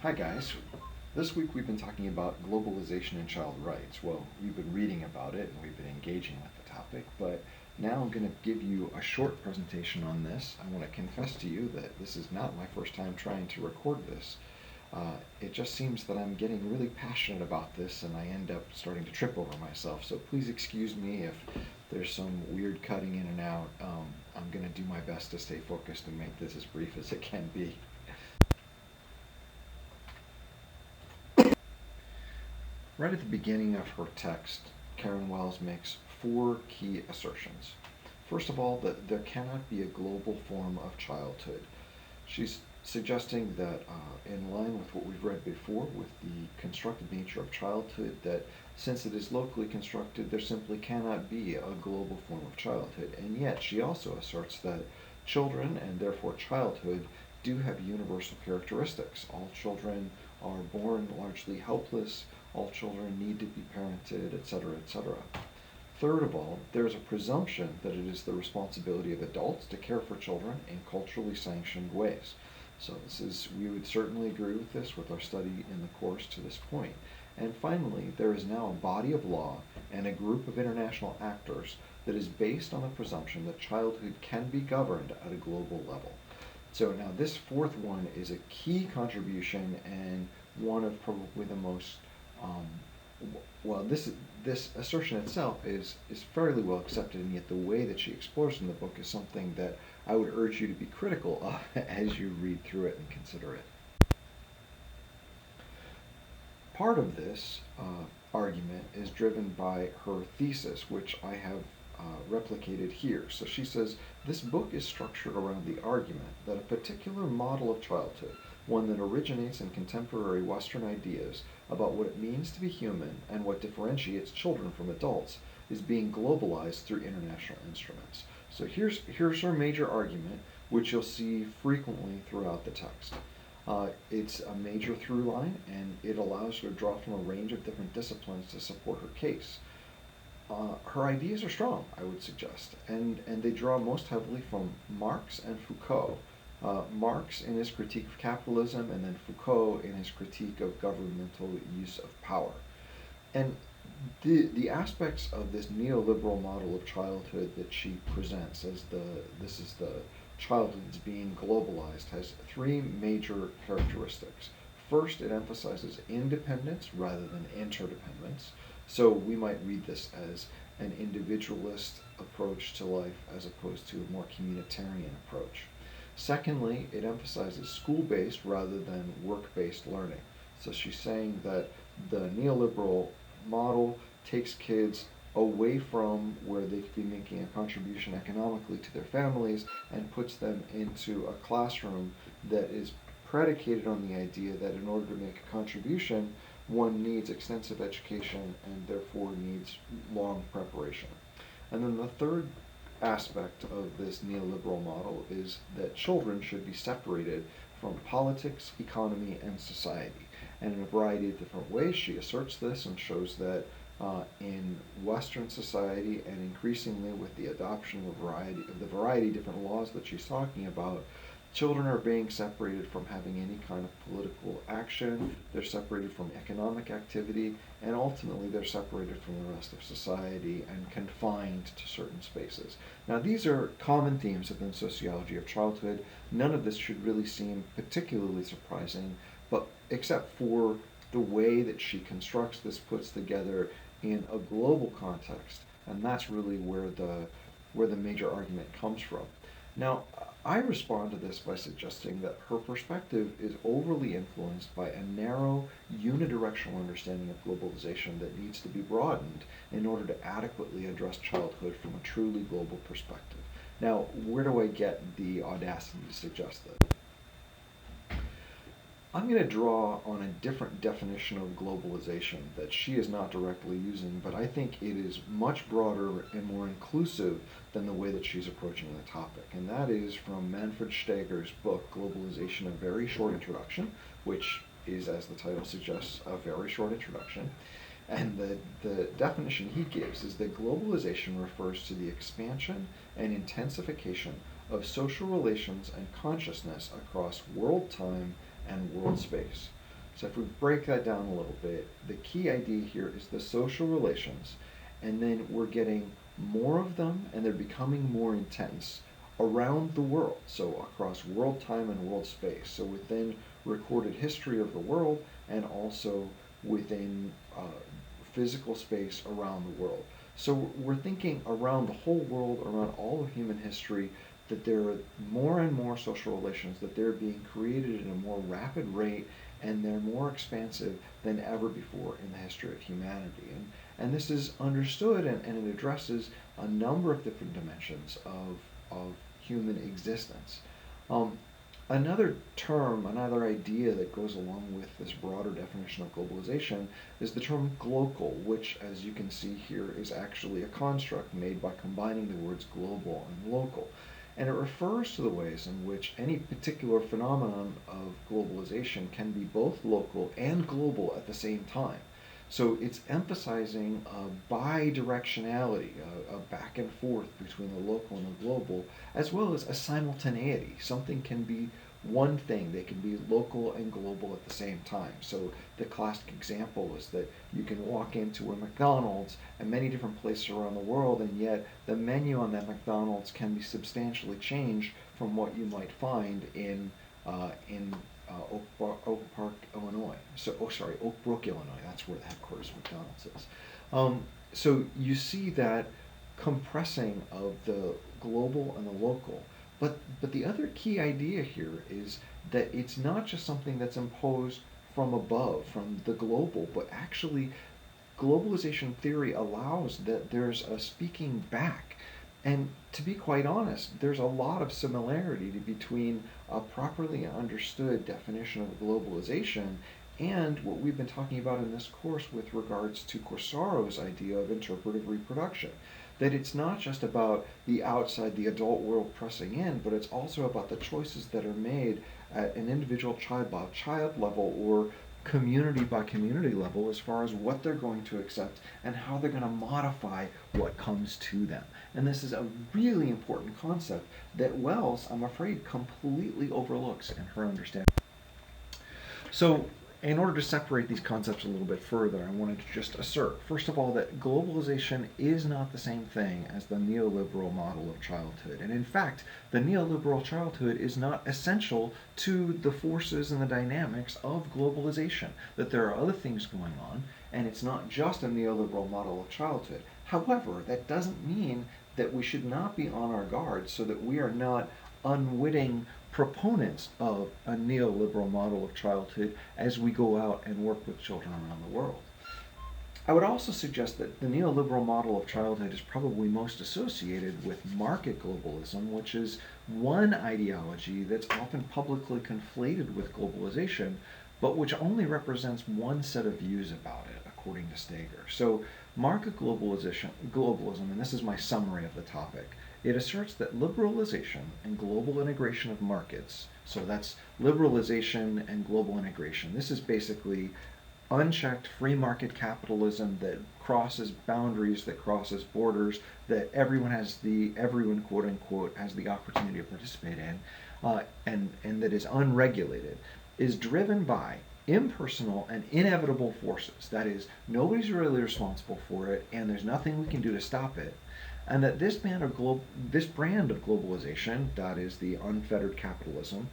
Hi guys. This week we've been talking about globalization and child rights. Well, we've been reading about it and we've been engaging with the topic, but now I'm going to give you a short presentation on this. I want to confess to you that this is not my first time trying to record this. It just seems that I'm getting really passionate about this and I end up starting to trip over myself, so please excuse me if there's some weird cutting in and out. I'm going to do my best to stay focused and make this as brief as it can be. Right at the beginning of her text, Karen Wells makes four key assertions. First of all, that there cannot be a global form of childhood. She's suggesting that, in line with what we've read before, with the constructed nature of childhood, that since it is locally constructed, there simply cannot be a global form of childhood. And yet, she also asserts that children, and therefore childhood, do have universal characteristics. All children are born largely helpless, all children need to be parented, etc., etc. Third of all, there is a presumption that it is the responsibility of adults to care for children in culturally sanctioned ways. So we would certainly agree with this with our study in the course to this point. And finally, there is now a body of law and a group of international actors that is based on the presumption that childhood can be governed at a global level. So now this fourth one is a key contribution and one of probably the most um, this assertion itself is fairly well accepted, and yet the way that she explores in the book is something that I would urge you to be critical of as you read through it and consider it. Part of this argument is driven by her thesis, which I have replicated here. So she says this book is structured around the argument that a particular model of childhood, one that originates in contemporary Western ideas about what it means to be human and what differentiates children from adults, is being globalized through international instruments. So here's her major argument, which you'll see frequently throughout the text. It's a major through line, and it allows her to draw from a range of different disciplines to support her case. Her ideas are strong, I would suggest, and they draw most heavily from Marx and Foucault. Marx in his critique of capitalism, and then Foucault in his critique of governmental use of power. And the aspects of this neoliberal model of childhood that she presents as this is the childhood that's being globalized has three major characteristics. First, it emphasizes independence rather than interdependence. So we might read this as an individualist approach to life as opposed to a more communitarian approach. Secondly, it emphasizes school-based rather than work-based learning. So she's saying that the neoliberal model takes kids away from where they could be making a contribution economically to their families and puts them into a classroom that is predicated on the idea that in order to make a contribution, one needs extensive education and therefore needs long preparation. And then the third aspect of this neoliberal model is that children should be separated from politics, economy, and society. And in a variety of different ways, she asserts this and shows that in Western society, and increasingly with the adoption of the variety of different laws that she's talking about, children are being separated from having any kind of political action, they're separated from economic activity, and ultimately they're separated from the rest of society and confined to certain spaces. Now, these are common themes within sociology of childhood. None of this should really seem particularly surprising, but except for the way that she constructs this, puts together in a global context, and that's really where the major argument comes from. Now, I respond to this by suggesting that her perspective is overly influenced by a narrow, unidirectional understanding of globalization that needs to be broadened in order to adequately address childhood from a truly global perspective. Now, where do I get the audacity to suggest that? I'm going to draw on a different definition of globalization that she is not directly using, but I think it is much broader and more inclusive than the way that she's approaching the topic. And that is from Manfred Steger's book, Globalization, A Very Short Introduction, which is, as the title suggests, a very short introduction. And the definition he gives is that globalization refers to the expansion and intensification of social relations and consciousness across world time and world space. So if we break that down a little bit, the key idea here is the social relations, and then we're getting more of them and they're becoming more intense around the world. So across world time and world space. So within recorded history of the world and also within physical space around the world. So we're thinking around the whole world, around all of human history, that there are more and more social relations, that they're being created at a more rapid rate, and they're more expansive than ever before in the history of humanity. And this is understood, and it addresses a number of different dimensions of human existence. Um, Another term, another idea that goes along with this broader definition of globalization is the term global, which, as you can see here, is actually a construct made by combining the words global and local. And it refers to the ways in which any particular phenomenon of globalization can be both local and global at the same time. So it's emphasizing a bidirectionality, a back and forth between the local and the global, as well as a simultaneity. Something can be one thing, they can be local and global at the same time. So the classic example is that you can walk into a McDonald's in many different places around the world, and yet the menu on that McDonald's can be substantially changed from what you might find in Oak Park, Illinois. Oak Brook, Illinois. That's where the headquarters of McDonald's is. So you see that compressing of the global and the local. But the other key idea here is that it's not just something that's imposed from above, from the global, but actually globalization theory allows that there's a speaking back. And to be quite honest, there's a lot of similarity between a properly understood definition of globalization and what we've been talking about in this course with regards to Corsaro's idea of interpretive reproduction. That it's not just about the outside, the adult world pressing in, but it's also about the choices that are made at an individual child by child level or community by community level as far as what they're going to accept and how they're going to modify what comes to them. And this is a really important concept that Wells, I'm afraid, completely overlooks in her understanding. So, in order to separate these concepts a little bit further, I wanted to just assert, first of all, that globalization is not the same thing as the neoliberal model of childhood. And in fact, the neoliberal childhood is not essential to the forces and the dynamics of globalization. That there are other things going on, and it's not just a neoliberal model of childhood. However, that doesn't mean that we should not be on our guard so that we are not unwitting proponents of a neoliberal model of childhood as we go out and work with children around the world. I would also suggest that the neoliberal model of childhood is probably most associated with market globalism, which is one ideology that's often publicly conflated with globalization, but which only represents one set of views about it, according to Steger. So market globalism, and this is my summary of the topic, it asserts that liberalization and global integration of markets, so that's liberalization and global integration. This is basically unchecked free market capitalism that crosses boundaries, that crosses borders, that everyone quote unquote has the opportunity to participate in, and that is unregulated, is driven by impersonal and inevitable forces. That is, nobody's really responsible for it, and there's nothing we can do to stop it. And that this brand of globalization, that is the unfettered capitalism,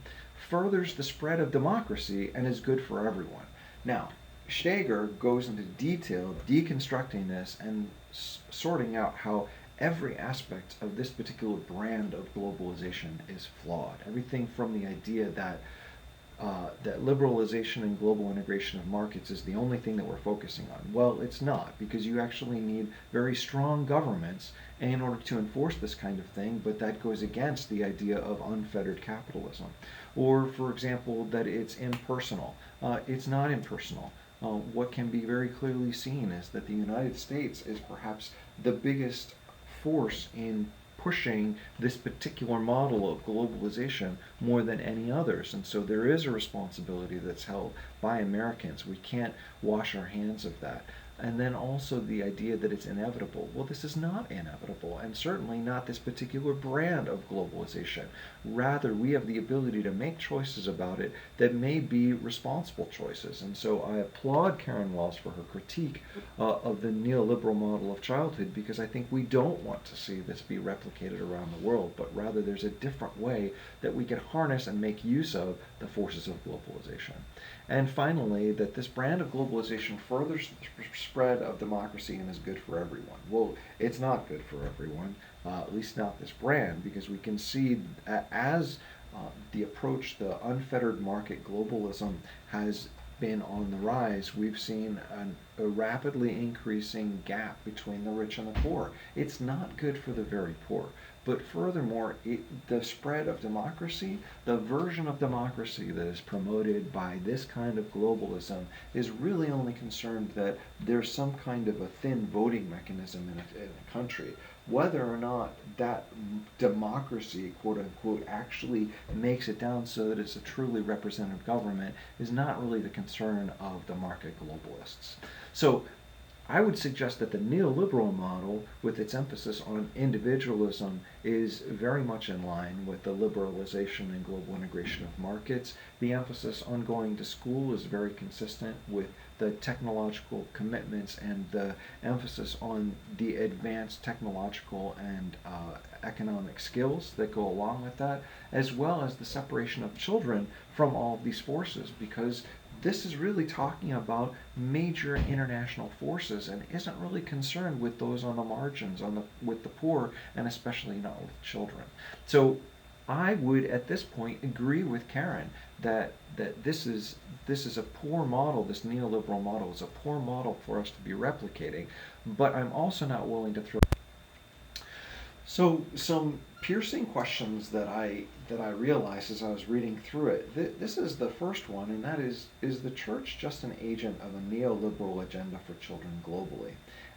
furthers the spread of democracy and is good for everyone. Now, Steger goes into detail deconstructing this and sorting out how every aspect of this particular brand of globalization is flawed. Everything from the idea that liberalization and global integration of markets is the only thing that we're focusing on. Well, it's not, because you actually need very strong governments in order to enforce this kind of thing, but that goes against the idea of unfettered capitalism. Or, for example, that it's impersonal. It's not impersonal. What can be very clearly seen is that the United States is perhaps the biggest force in pushing this particular model of globalization more than any others. And so there is a responsibility that's held by Americans. We can't wash our hands of that. And then also the idea that it's inevitable. Well, this is not inevitable, and certainly not this particular brand of globalization. Rather, we have the ability to make choices about it that may be responsible choices. And so I applaud Karen Wells for her critique of the neoliberal model of childhood, because I think we don't want to see this be replicated around the world, but rather there's a different way that we can harness and make use of the forces of globalization. And finally, that this brand of globalization furthers the spread of democracy and is good for everyone. Well, it's not good for everyone, at least not this brand, because we can see as the approach, the unfettered market globalism has been on the rise, we've seen a rapidly increasing gap between the rich and the poor. It's not good for the very poor. But furthermore, the spread of democracy, the version of democracy that is promoted by this kind of globalism, is really only concerned that there's some kind of a thin voting mechanism in a country. Whether or not that democracy, quote unquote, actually makes it down so that it's a truly representative government is not really the concern of the market globalists. So I would suggest that the neoliberal model, with its emphasis on individualism, is very much in line with the liberalization and global integration of markets. The emphasis on going to school is very consistent with the technological commitments and the emphasis on the advanced technological and economic skills that go along with that, as well as the separation of children from all of these forces, because this is really talking about major international forces and isn't really concerned with those on the margins, with the poor, and especially not with children. So I would, at this point, agree with Karen that this is a poor model. This neoliberal model is a poor model for us to be replicating. But I'm also not willing to throw. So some piercing questions that I realized as I was reading through it. This is the first one, and that is the church just an agent of a neoliberal agenda for children globally?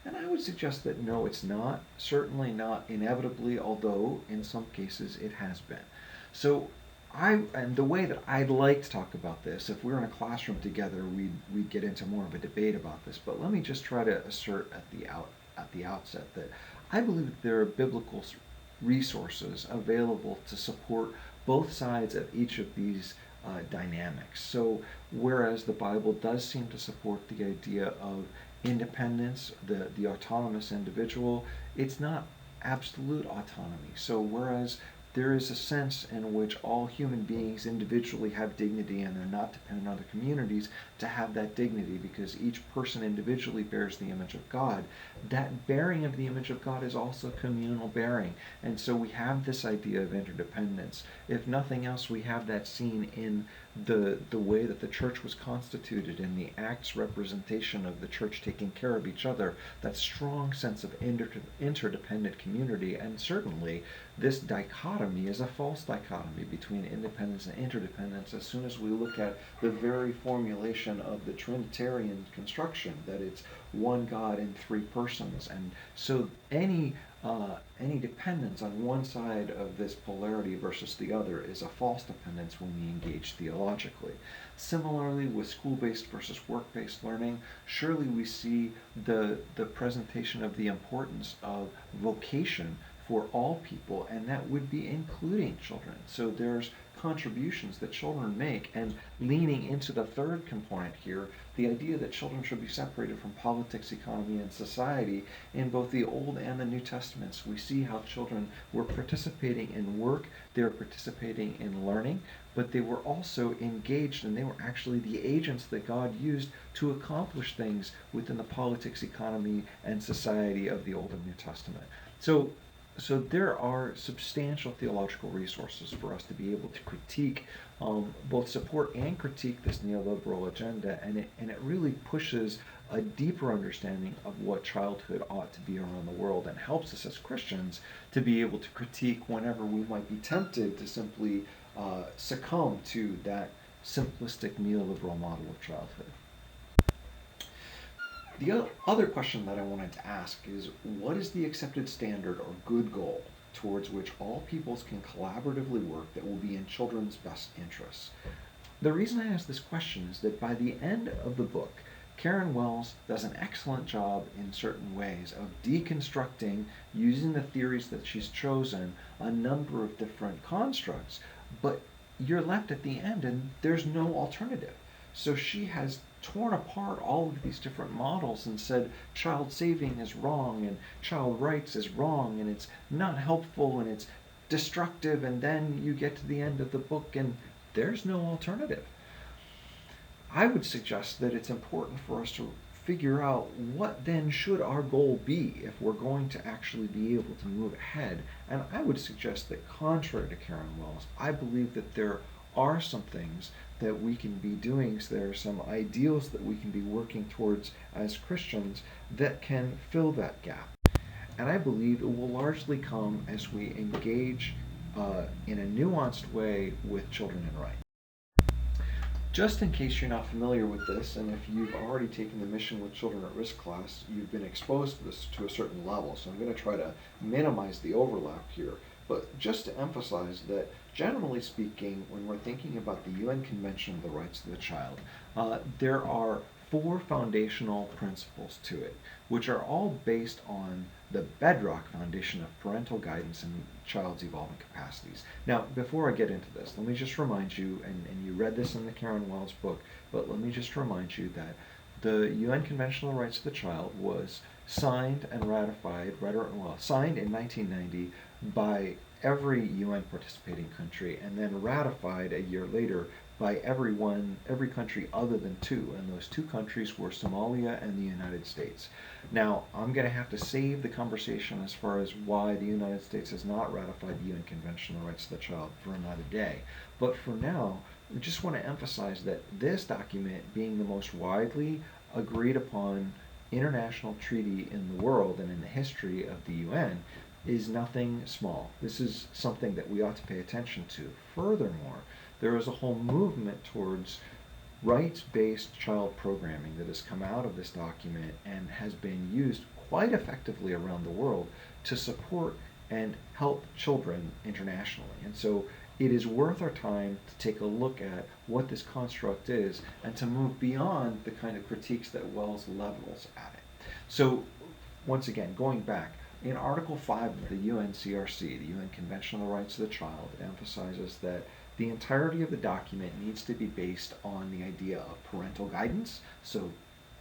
And I would suggest that no, it's not. Certainly not inevitably, although in some cases it has been. So and the way that I'd like to talk about this, if we were in a classroom together, we'd get into more of a debate about this. But let me just try to assert at the outset that I believe that there are biblical resources available to support both sides of each of these dynamics. So whereas the Bible does seem to support the idea of independence, the autonomous individual, it's not absolute autonomy. So whereas there is a sense in which all human beings individually have dignity and they're not dependent on other communities to have that dignity, because each person individually bears the image of God. That bearing of the image of God is also communal bearing. And so we have this idea of interdependence. If nothing else, we have that seen in the way that the church was constituted, in the Acts representation of the church taking care of each other, that strong sense of interdependent community. And certainly this dichotomy is a false dichotomy between independence and interdependence as soon as we look at the very formulation of the Trinitarian construction, that it's one God in three persons. And so any dependence on one side of this polarity versus the other is a false dependence when we engage theologically. Similarly, with school-based versus work-based learning, surely we see the presentation of the importance of vocation for all people, and that would be including children. So there's contributions that children make, and leaning into the third component here, the idea that children should be separated from politics, economy, and society. In both the Old and the New Testaments, we see how children were participating in work, they were participating in learning, but they were also engaged, and they were actually the agents that God used to accomplish things within the politics, economy, and society of the Old and New Testament. So there are substantial theological resources for us to be able to critique, both support and critique this neoliberal agenda, and it really pushes a deeper understanding of what childhood ought to be around the world, and helps us as Christians to be able to critique whenever we might be tempted to simply succumb to that simplistic neoliberal model of childhood. The other question that I wanted to ask is, what is the accepted standard or good goal towards which all peoples can collaboratively work that will be in children's best interests? The reason I ask this question is that by the end of the book, Karen Wells does an excellent job in certain ways of deconstructing, using the theories that she's chosen, a number of different constructs, but you're left at the end and there's no alternative. So she has torn apart all of these different models and said child saving is wrong and child rights is wrong and it's not helpful and it's destructive, and then you get to the end of the book and there's no alternative. I would suggest that it's important for us to figure out what then should our goal be if we're going to actually be able to move ahead. And I would suggest that, contrary to Karen Wells, I believe that there are some things that we can be doing. So there are some ideals that we can be working towards as Christians that can fill that gap. And I believe it will largely come as we engage in a nuanced way with children and rights. Just in case you're not familiar with this, and if you've already taken the Mission with Children at Risk class, you've been exposed to this to a certain level. So I'm going to try to minimize the overlap here. But just to emphasize that, generally speaking, when we're thinking about the UN Convention of the Rights of the Child, there are four foundational principles to it, which are all based on the bedrock foundation of parental guidance and child's evolving capacities. Now, before I get into this, let me just remind you, and you read this in the Karen Wells book, but let me just remind you that the UN Convention on the Rights of the Child was signed and ratified, signed in 1990 by every UN participating country, and then ratified a year later by every country other than two, and those two countries were Somalia and the United States. Now, I'm going to have to save the conversation as far as why the United States has not ratified the UN Convention on the Rights of the Child for another day. But for now, we just want to emphasize that this document, being the most widely agreed upon international treaty in the world and in the history of the UN, is nothing small. This is something that we ought to pay attention to. Furthermore, there is a whole movement towards rights-based child programming that has come out of this document and has been used quite effectively around the world to support and help children internationally. And so it is worth our time to take a look at what this construct is and to move beyond the kind of critiques that Wells levels at it. So once again, going back, in Article 5 of the UNCRC, the UN Convention on the Rights of the Child, it emphasizes that the entirety of the document needs to be based on the idea of parental guidance. So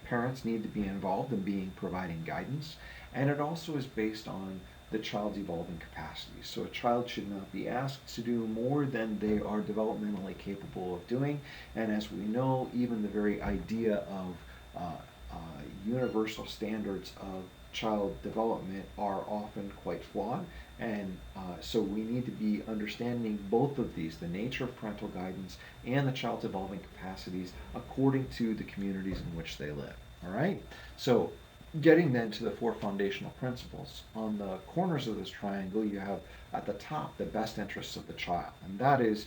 parents need to be involved in providing guidance. And it also is based on the child's evolving capacities. So a child should not be asked to do more than they are developmentally capable of doing. And as we know, even the very idea of universal standards of child development are often quite flawed, and so we need to be understanding both of these, the nature of parental guidance and the child's evolving capacities according to the communities in which they live. All right? So getting then to the four foundational principles, on the corners of this triangle you have at the top the best interests of the child, and that is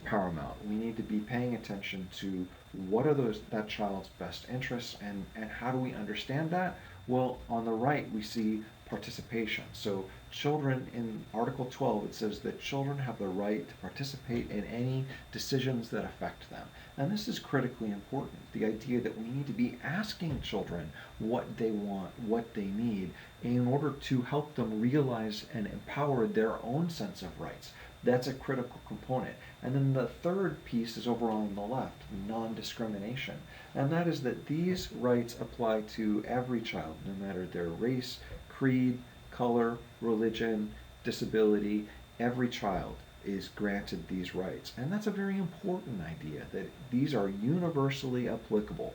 paramount. We need to be paying attention to what are that child's best interests, and how do we understand that? Well, on the right we see participation. So children, in Article 12, it says that children have the right to participate in any decisions that affect them. And this is critically important. The idea that we need to be asking children what they want, what they need, in order to help them realize and empower their own sense of rights. That's a critical component. And then the third piece is over on the left, non-discrimination. And that is that these rights apply to every child, no matter their race, creed, color, religion, disability. Every child is granted these rights. And that's a very important idea, that these are universally applicable.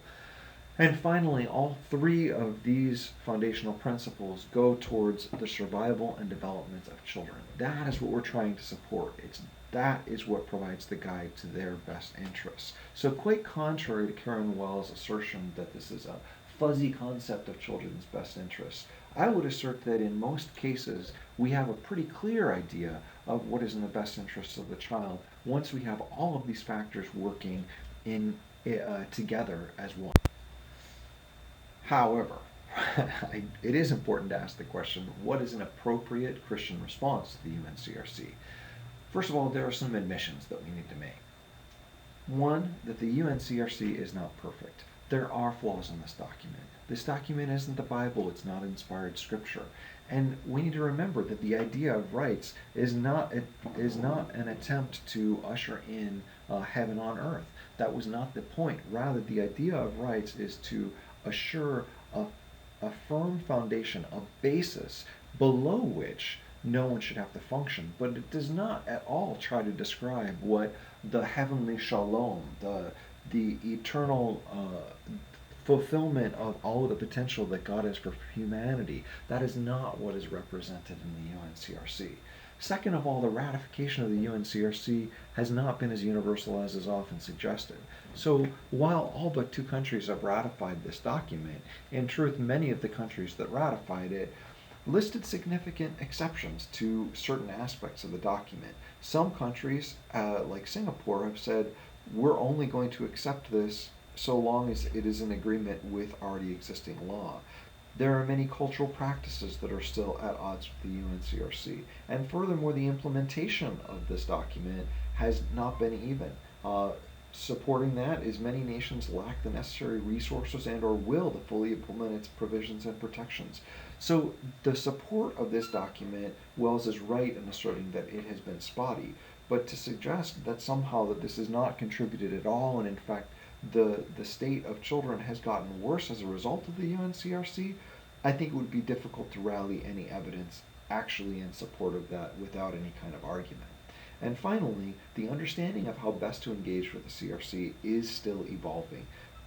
And finally, all three of these foundational principles go towards the survival and development of children. That is what we're trying to support. That is what provides the guide to their best interests. So quite contrary to Karen Wells' assertion that this is a fuzzy concept of children's best interests, I would assert that in most cases we have a pretty clear idea of what is in the best interests of the child once we have all of these factors working together as one. However, it is important to ask the question, what is an appropriate Christian response to the UNCRC? First of all, there are some admissions that we need to make. One, that the UNCRC is not perfect. there are flaws in this document. This document isn't the Bible, it's not inspired scripture. And we need to remember that the idea of rights is not an attempt to usher in heaven on earth. That was not the point. Rather, the idea of rights is to assure a firm foundation, a basis below which no one should have to function. But it does not at all try to describe what the heavenly shalom, the eternal fulfillment of all of the potential that God has for humanity. That is not what is represented in the UNCRC. Second of all, the ratification of the UNCRC has not been as universal as is often suggested. So while all but 2 countries have ratified this document, in truth, many of the countries that ratified it listed significant exceptions to certain aspects of the document. Some countries, like Singapore, have said, we're only going to accept this so long as it is in agreement with already existing law. There are many cultural practices that are still at odds with the UNCRC. And furthermore, the implementation of this document has not been even. Supporting that is many nations lack the necessary resources and or will to fully implement its provisions and protections. So the support of this document, Wells is right in asserting that it has been spotty, but to suggest that somehow that this has not contributed at all, and in fact the state of children has gotten worse as a result of the UNCRC, I think it would be difficult to rally any evidence actually in support of that without any kind of argument. And finally, the understanding of how best to engage with the CRC is still evolving.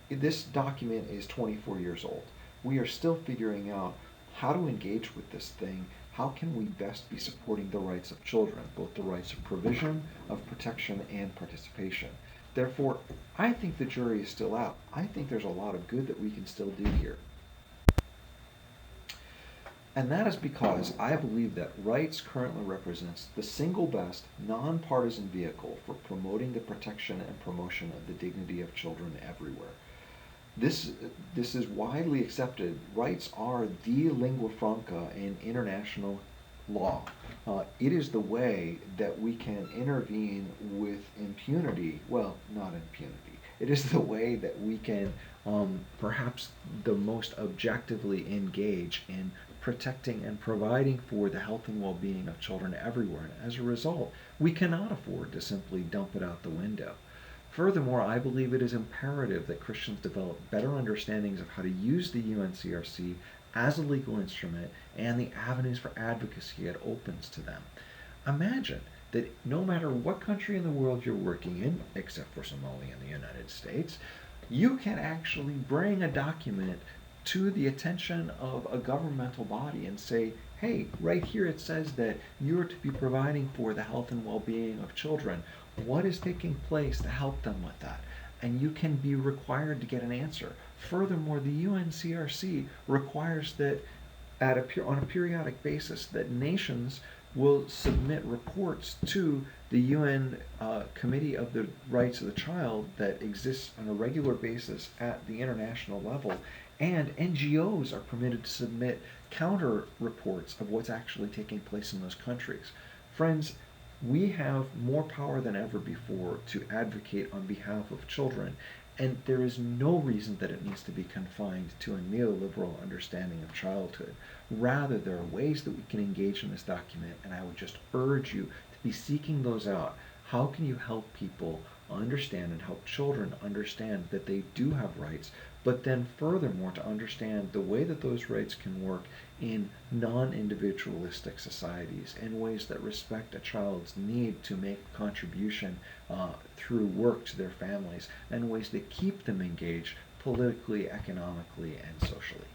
This document is 24 years old. We are still figuring out how to engage with this thing. How can we best be supporting the rights of children, both the rights of provision, of protection, and participation? Therefore, I think the jury is still out. I think there's a lot of good that we can still do here. And that is because I believe that rights currently represents the single best nonpartisan vehicle for promoting the protection and promotion of the dignity of children everywhere. This is widely accepted. Rights are the lingua franca in international law. It is the way that we can intervene with impunity. Well, not impunity. It is the way that we can perhaps the most objectively engage in protecting and providing for the health and well-being of children everywhere. And as a result, we cannot afford to simply dump it out the window. Furthermore, I believe it is imperative that Christians develop better understandings of how to use the UNCRC as a legal instrument and the avenues for advocacy it opens to them. Imagine that no matter what country in the world you're working in, except for Somalia and the United States, you can actually bring a document to the attention of a governmental body and say, hey, right here it says that you're to be providing for the health and well-being of children. What is taking place to help them with that? And you can be required to get an answer. Furthermore, the UNCRC requires that on a periodic basis that nations will submit reports to the UN Committee of the Rights of the Child that exists on a regular basis at the international level, and NGOs are permitted to submit counter reports of what's actually taking place in those countries. Friends, we have more power than ever before to advocate on behalf of children, and there is no reason that it needs to be confined to a neoliberal understanding of childhood. Rather, there are ways that we can engage in this document, and I would just urge you to be seeking those out. How can you help people understand and help children understand that they do have rights, but then furthermore to understand the way that those rights can work in non-individualistic societies, in ways that respect a child's need to make a contribution through work to their families, and ways that keep them engaged politically, economically, and socially.